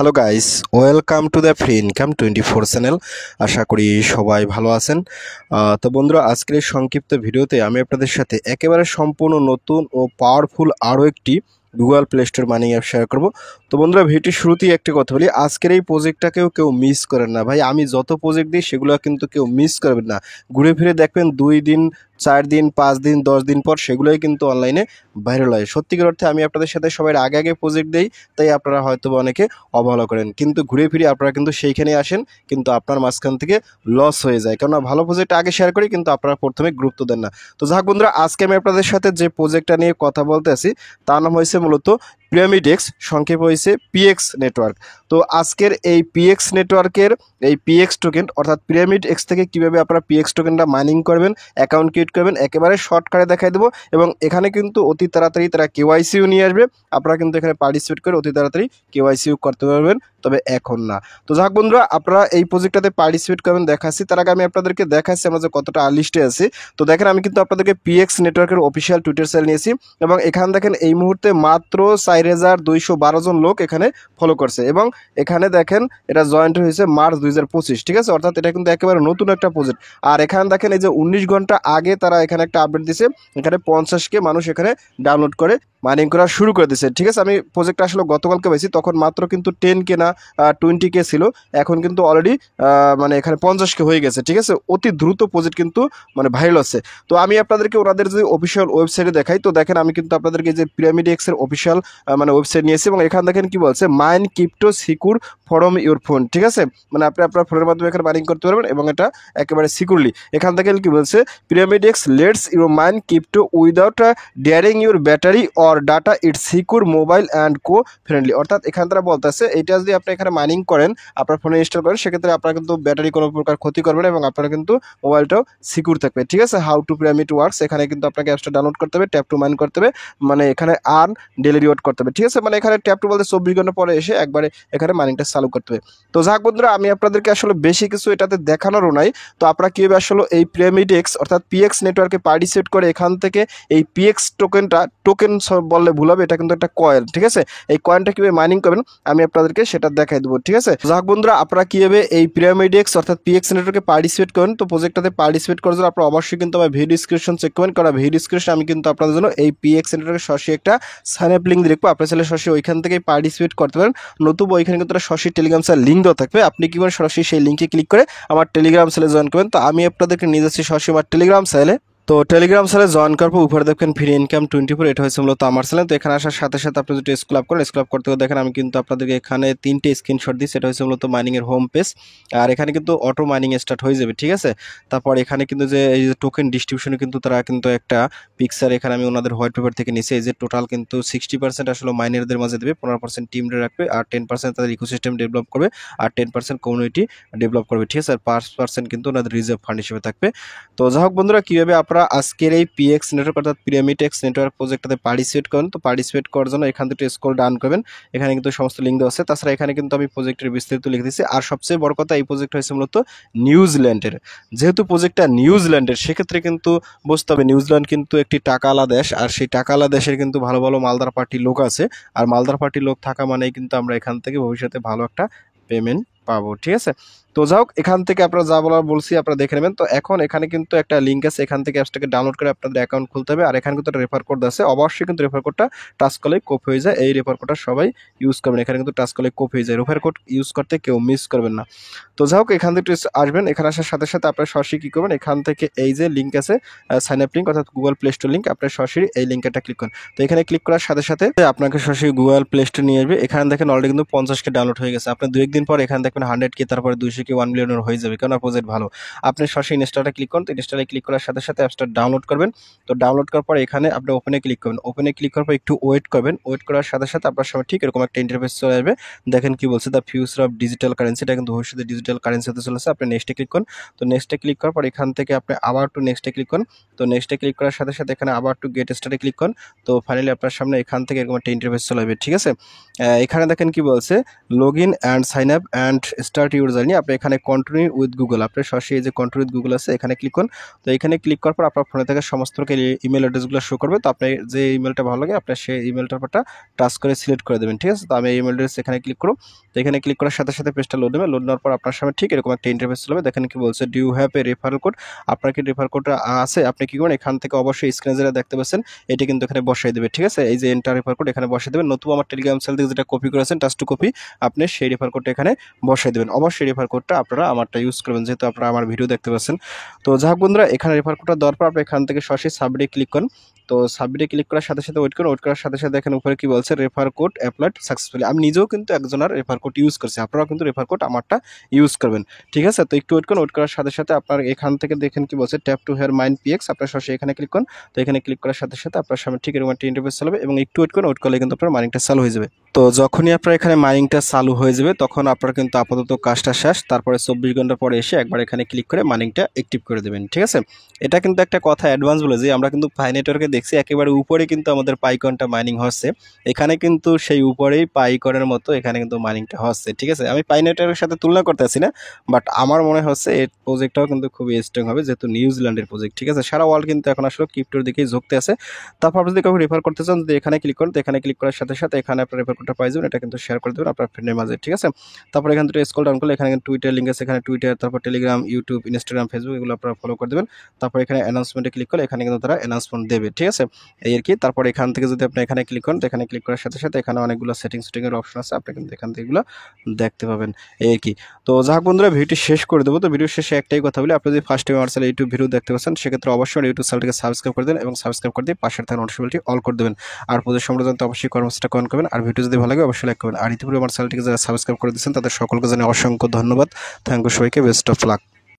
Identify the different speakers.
Speaker 1: Hello guys, welcome to the free income 24 channel. আশা করি সবাই ভালো আছেন। তো বন্ধুরা, আজকের এই সংক্ষিপ্ত ভিডিওতে আমি আপনাদের সাথে একেবারে সম্পূর্ণ নতুন ও পাওয়ারফুল আরও একটি Google play store money app share করব। তো বন্ধুরা, ভিডিওটির শুরুতেই একটা কথা বলি, আজকের এই প্রজেক্টটাকেও কেউ মিস করেন না ভাই। আমি যত প্রজেক্ট দিই সেগুলো কিন্তু কেউ মিস করবেন না। ঘুরে ফিরে দেখবেন 2 দিন, 4 দিন, 5 দিন, 10 দিন পর সেগুলোই কিন্তু অনলাইনে ভাইরাল হয়। সত্যিকার অর্থে আমি আপনাদের সাথে সবার আগে আগে প্রজেক্ট দিই, তাই আপনারা হয়তো অনেকে অবহেলা করেন, কিন্তু ঘুরে ফিরে আপনারা কিন্তু সেইখানে আসেন, কিন্তু আপনার মাঝখান থেকে লস হয়ে যায়। কেননা ভালো প্রজেক্ট আগে শেয়ার করি, কিন্তু আপনারা প্রথমে গুরুত্ব দেন না। তো যাক বন্ধুরা, আজকে আমি আপনাদের সাথে যে প্রজেক্টটা নিয়ে কথা বলতে আছি তার নাম হয়েছে মূলত পিরামিডেক্স, সংক্ষেপ হয়েছে পিএক্স নেটওয়ার্ক। তো আজকের এই পিএক্স নেটওয়ার্কের এই পিএক্স টোকেন অর্থাৎ পিরামিড এক্স থেকে কীভাবে আপনারা পিএক্স টোকেনটা মাইনিং করবেন, অ্যাকাউন্ট ক্রিয়েট করবেন, একেবারে শর্টকাটে দেখাই দেবো। এবং এখানে কিন্তু অতি তাড়াতাড়ি তারা কেওয়াইসিও নিয়ে আসবে। আপনারা কিন্তু এখানে পার্টিসিপেট করে অতি তাড়াতাড়ি কেওয়াইসিও করতে পারবেন, তবে এখন না। তো যাক বন্ধুরা, আপনারা এই প্রজেক্টটাতে পার্টিসিপেট করবেন দেখাচ্ছি। তার আগে আমি আপনাদেরকে দেখাচ্ছি আমরা যে কতটা আর্লিস্টে আছি। তো দেখেন, আমি কিন্তু আপনাদেরকে পিএক্স নেটওয়ার্কের অফিসিয়াল টুইটার চ্যানেল নিয়েছি, এবং এখানে দেখেন এই মুহূর্তে মাত্র 4212 জন লোক এখানে ফলো করছে। এবং এখানে দেখেন এটা জয়েন্ট হয়েছে মার্চ 2025, ঠিক আছে? অর্থাৎ এটা কিন্তু একেবারে নতুন একটা প্রজেক্ট। আর এখানে দেখেন এই যে 19 ঘন্টা আগে তারা এখানে একটা আপডেট দিছে, এখানে 50K মানুষ এখানে ডাউনলোড করে মাইনিং করা শুরু করে দিয়েছে, ঠিক আছে? আমি প্রজেক্টটা আসলে গতকালকে পেয়েছি, তখন মাত্র কিন্তু 10K না 20K ছিল। এখন কিন্তু অলরেডি মানে এখানে 50K হয়ে গেছে, ঠিক আছে? অতি দ্রুত প্রজেক্ট কিন্তু মানে ভাইরাল হচ্ছে। তো আমি আপনাদেরকে ওনাদের যে অফিসিয়াল ওয়েবসাইটে দেখাই, তো দেখেন আমি কিন্তু আপনাদেরকে যে পিরামিড এক্সের অফিসিয়াল মানে ওয়েবসাইট নিয়েছি, এবং এখানে দেখেন কি বলছে, mine crypto secure from your phone, ঠিক আছে? মানে আপনি আপনার ফোনের মাধ্যমে এখানে মাইনিং করতে পারবেন, এবং এটা একেবারে সিকিউরলি। এখান থেকে কি বলছে, pyramid x let's your mine crypto without daring your battery or data, it's secure mobile and co friendly. অর্থাৎ এখান তারা বলতেছে এইটা যদি আপনি এখানে মাইনিং করেন, আপনার ফোনে ইনস্টল করেন, সেক্ষেত্রে আপনার কিন্তু ব্যাটারি কোনো প্রকার ক্ষতি করবে না, এবং আপনার কিন্তু মোবাইলটাও সিকিউর থাকবে, ঠিক আছে? হাউ টু পিরামিড ওয়ার্কস, এখানে কিন্তু আপনাকে অ্যাপসটা ডাউনলোড করতে হবে, ট্যাপ টু মাইন করতে হবে, মানে এখানে আর্ন ডেলি রিওয়ার্ড করতে হবে, ঠিক আছে? মানে এখানে ট্যাপ টু বলতে 24 ঘন্টা পরে এসে একবারে এখানে মাইনিংটা চালু করতে হবে। তো যাক বন্ধুরা, আমি আপনাদেরকে আসলে বেশি কিছু এটাতে দেখানোরও নাই। তো আপনারা কীভাবে আসলে এই পিরামিড এক্স অর্থাৎ পিএক্স নেটওয়ার্কে পার্টিসিপেট করে এখান থেকে এই পিএক্স টোকেন বললে ভুল হবে, এটা কিন্তু একটা কয়েন, ঠিক আছে? এই কয়েনটা কীভাবে মাইনিং করবেন আমি আপনাদেরকে সেটা দেখাই দেবো, ঠিক আছে? যাক বন্ধুরা, আপনারা কীভাবে এই পিরামিড এক্স অর্থাৎ পিএক্স নেটওয়ার্কে পার্টিসিপেট করেন, তো প্রজেক্টটাতে পার্টিসিপেট করার জন্য আপনারা অবশ্যই কিন্তু আমার ভিডিও ডিসক্রিপশন চেক করবেন, কারণ ভিডিও ডিসক্রিপশন আমি কিন্তু আপনাদের জন্য এই পিএক্স নেটওয়ার্কের সরাসরি একটা সাইন আপ লিঙ্ক দেখবো। আপনার চ্যানেলে সরাসরি ওইখান থেকেই পার্টিসিপেট করতে পারেন, নতুবা ওইখানে কিন্তু একটা সরাসরি টেলিগ্রাম চ্যানেল লিঙ্ক দেওয়া থাকবে। আপনি কি করেন, সরাসরি সেই লিঙ্কে ক্লিক করে আমার টেলিগ্রাম চ্যানেলে জয়েন করবেন। তো আমি আপনাদেরকে নিয়ে যাচ্ছি সরাসরি আমার টেলিগ্রাম চ্যানেলে। তো টেলিগ্রাম চ্যানেলে জয়েন করবো, উপরে দেখবেন ফ্রি ইনকাম 24, এটা হচ্ছে মূলত আমার চ্যানেল। তো এখানে আসার সাথে সাথে আপনি যদি স্ক্রল আপ করেন, স্ক্রল আপ করতে দেখেন আমি কিন্তু আপনাদেরকে এখানে 3টে স্ক্রিনশট দিচ্ছি। এটা হচ্ছে মূলত মাইনিংয়ের হোম পেজ, আর এখানে কিন্তু অটো মাইনিং স্টার্ট হয়ে যাবে, ঠিক আছে? তারপর এখানে কিন্তু যে এই যে টোকেন ডিস্ট্রিবিউশনে কিন্তু তারা কিন্তু একটা পিকচার এখানে আমি ওনাদের হোয়াইট পেপার থেকে নিচ্ছি। এই যে টোটাল কিন্তু 60% আসলে মাইনারদের মাঝে দেবে, 15% টিমরে রাখবে, আর 10% তাদের ইকোসিস্টেম ডেভেলপ করবে, আর 10% কমিউনিটি ডেভেলপ করবে, ঠিক আছে? আর 5% কিন্তু ওনাদের রিজার্ভ ফান্ড হিসেবে থাকবে। তো যাই হোক বন্ধুরা, কীভাবে আপনারা আজকের এই পিএক্স নেটওয়ার্ক অর্থাৎ পিরামিড এক্স নেটওয়ার্ক প্রজেক্টটাতে পার্টিসিপেট করেন, তো পার্টিসিপেট করার জন্য এখান থেকে স্ক্রল ডাউন করবেন, এখানে কিন্তু সমস্ত লিঙ্ক দেওয়া আছে। তাছাড়া এখানে কিন্তু আমি প্রজেক্টের বিস্তারিত লিখে দিচ্ছি। আর সবচেয়ে বড় কথা, এই প্রজেক্ট হয়েছে মূলত নিউজিল্যান্ডের। যেহেতু প্রজেক্টটা নিউজিল্যান্ডের, সেক্ষেত্রে কিন্তু বুঝতে হবে নিউজিল্যান্ড কিন্তু একটি টাকাওয়ালা দেশ, আর সেই টাকাওয়ালা দেশের কিন্তু ভালো ভালো মালদার পার্টির লোক আছে, আর মালদার পার্টির লোক থাকা মানেই কিন্তু আমরা এখান থেকে ভবিষ্যতে ভালো একটা পেমেন্ট পাবো, ঠিক আছে? তো যাই হোক, এখান থেকে আপনারা যা বলার বলছি আপনারা দেখে নেবেন। তো এখন এখানে কিন্তু একটা লিঙ্ক আছে, এখান থেকে অ্যাপসটাকে ডাউনলোড করে আপনাদের অ্যাকাউন্ট খুলতে হবে, আর এখানে কিন্তু একটা রেফার কোড আছে, অবশ্যই কিন্তু রেফার কোডটা টাচ করলে কপি হয়ে যায়। এই রেফার কোডটা সবাই ইউজ করবেন, এখানে কিন্তু টাচ করলে কপি হয়ে যায়। রেফার কোড ইউজ করতে কেউ মিস করবেন না। তো যাই হোক, এখান থেকে আসবেন, এখানে আসার সাথে সাথে আপনারা সরাসরি কী করবেন, এখান থেকে এই যে লিঙ্ক আছে সাইন আপ লিঙ্ক অর্থাৎ গুগল প্লে স্টোর লিঙ্ক, আপনার সরাসরি এই লিঙ্কটা ক্লিক করুন। তো এখানে ক্লিক করার সাথে সাথে আপনাকে সরাসরি গুগল প্লে স্টোর নিয়ে আসবে। এখানে দেখেন অলরেডি কিন্তু 50K ডাউনলোড হয়ে গেছে। আপনি 2-1 দিন পর এখানে দেখবেন 100K, তারপরে 200K, 1 মিলিয়নের হয়ে যাবে, কারণ প্রজেক্ট ভালো। আপনি সরাসরি ইনস্টলটা ক্লিক করুন। তো ইনস্টলে ক্লিক করার সাথে সাথে অ্যাপসটা ডাউনলোড করবেন। তো ডাউনলোড করার পর এখানে আপনি ওপেনে ক্লিক করবেন। ওপেনে ক্লিক করার পর একটু ওয়েট করবেন। ওয়েট করার সাথে সাথে আপনার সময় ঠিক এরকম একটা ইন্টারফেস চলে আসবে। দেখেন কি বলছে, the future of digital currency, এটা কিন্তু ভবিষ্যতে ডিজিটাল কারেন্সি হতে চলেছে। আপনি নেক্সটে ক্লিক করুন। তো নেক্সটে ক্লিক করার পর এখান থেকে আপনি আবার একটু নেক্সটে ক্লিক করুন। তো নেক্সটে ক্লিক করার সাথে সাথে এখানে আবার একটু গেট স্টার্টে ক্লিক করুন। তো ফাইনালি আপনার সামনে এখান থেকে এরকম একটা ইন্টারফেস চলে আসবে, ঠিক আছে? এখানে দেখেন কি বলছে, log in and sign up and and start your journey. আপনি এখানে কন্টিনিউ উইথ গুগল, আপনার সরাসরি এই যে কন্টিনিউ উইথ গুগল আছে এখানে ক্লিক করুন। তো এখানে ক্লিক করার পর আপনার ফোনে থেকে সমস্ত ইমেল অ্যাড্রেসগুলো শো করবে। তো আপনি যে ইমেলটা ভালো লাগে আপনার সেই ইমেলটার পরটা টাচ করে সিলেক্ট করে দেবেন, ঠিক আছে। তো আমি এই ইমেল অ্যাড্রেস এখানে ক্লিক করব। তো এখানে ক্লিক করার সাথে সাথে পেজটা লোড নেবে। লোড নেওয়ার পর আপনার সামনে ঠিক এরকম একটা ইন্টারফেস চলে আসবে। দেখেন কি বলছে, do you have a referral code. আপনার কি রেফার কোডটা আছে? আপনি কি করেন, এখান থেকে অবশ্যই স্ক্রিনে যেটা দেখতে পাচ্ছেন এটি কিন্তু এখানে বসাই দেবে, ঠিক আছে। এই যে এন্টার রেফার কোড এখানে বসাই দেবেন। নতুবা আমার টেলিগ্রাম চ্যানেল থেকে যেটা কপি করেছেন টাচ টু কপি, আপনি সেই রেফার কোডটা এখানে বসাই দেবেন। অবশ্যই রেফার কোডটা আপনারা আমারটা ইউজ করবেন, যেহেতু আপনারা আমার ভিডিও দেখতে পাচ্ছেন। তো যাই হোক বন্ধুরা, এখানে রেফার কোডটা দেওয়ার পর আপনি এখান থেকে সরাসরি সাবমিটে ক্লিক করুন। তো সাবমিটে ক্লিক করার সাথে সাথে ওয়েট করুন। ওয়েট করার সাথে সাথে এখানে উপরে কি বলছে, রেফার কোড অ্যাপ্লাইড সাকসেসফুলি। আমি নিজেও কিন্তু একজনের রেফার কোড ইউজ করছি, আপনারাও কিন্তু রেফার কোড আমারটা ইউজ করবেন, ঠিক আছে। তো একটু ওয়েট করুন। ওয়েট করার সাথে সাথে আপনার এখান থেকে দেখেন কি বলছে, tap to hear mind PX. আপনার সরাসরি এখানে ক্লিক করুন। তো এখানে ক্লিক করার সাথে সাথে আপনার সামনে ঠিক এরকম একটা ইন্টারফেস চালাবে এবং একটু ওয়েট করুন। ওয়েট করলে কিন্তু আপনার মাইনিংটা চালু হয়ে যাবে। তো যখনই আপনার এখানে মাইনিংটা চালু হয়ে যাবে তখন আপনার কিন্তু আপাতত কাজটা শেষ। তারপরে 24 ঘন্টা পরে এসে একবার এখানে ক্লিক করে মাইনিংটা অ্যাক্টিভ করে দেবেন, ঠিক আছে। এটা কিন্তু একটা কথা অ্যাডভান্স বলে যে আমরা কিন্তু পাই নেটওয়ার্কে দেখছি একেবারে উপরে কিন্তু আমাদের পাইকনটা মাইনিং হচ্ছে। এখানে কিন্তু সেই উপরেই পাইকনের মতো এখানে কিন্তু মাইনিংটা হচ্ছে, ঠিক আছে। আমি পাই নেটওয়ার্কের সাথে তুলনা করতেছি না, বাট আমার মনে হচ্ছে এই প্রজেক্টটাও কিন্তু খুবই স্ট্রং হবে, যেহেতু নিউজিল্যান্ডের প্রজেক্ট, ঠিক আছে। সারা ওয়ার্ল্ড কিন্তু এখন আসলে ক্রিপ্টোর দিকেই ঝুঁকতে আছে। তারপর আপনি যদি কাউকে রেফার করতে চান, যদি এখানে ক্লিক করেন, তো এখানে ক্লিক করার সাথে সাথে এখানে আপনার রেফার কোডটা পাই যাবেন। এটা কিন্তু শেয়ার করে দেবেন আপনার ফ্রেন্ডের মাঝে, ঠিক আছে। তারপর এখান থেকে স্ক্রল ডাউন করলে এখানে টুইটার লিঙ্ক আছে, এখানে টুইটার, তারপর টেলিগ্রাম, ইউটিউব, ইনস্টাগ্রাম, ফেসবুক এগুলো আপনারা ফলো করে দেবেন। তারপর এখানে অ্যানাউন্সমেন্টে ক্লিক করলে এখানে কিন্তু তারা অ্যানাউন্সমেন্ট দেবে, ঠিক আছে। এই আর কি। তারপর এখান থেকে যদি আপনি এখানে ক্লিক করেন, তো এখানে ক্লিক করার সাথে সাথে এখানে অনেকগুলো সেটিংসের অপশন আছে, আপনি কিন্তু এখান থেকে এগুলো দেখতে পাবেন, এই আর কি। তো যাই হোক বন্ধুরা, ভিডিওটি শেষ করে দেবো। তো ভিডিও শেষে একটাই কথা বলি, আপনি যদি ফার্স্ট টাইম আমার চ্যানেল ইউটিউব ভিডিও দেখতে পাচ্ছেন সেক্ষেত্রে অবশ্যই ইউটিউব চ্যানেলটিকে সাবস্ক্রাইব করে দেন এবং সাবস্ক্রাইব করে দিয়ে পাশের থাকা নোটিফিকেশনটি অল করে দেবেন। আর প্রতি সম্পর্কে জানতে অবশ্যই কর্মসূচিটা কমেন্ট করবেন। আর ভিডিও যদি ভালো লাগে অবশ্যই লাইক করবেন। আর ইতিপূর্বে আমার চ্যানেলটিকে যারা সাবস্ক্রাইব করে দিচ্ছেন তাদের সকলকে জানাই অসংখ্য ধন্যবাদ। থ্যাংক ইউ সবাইকে, বেস্ট অফ লাক।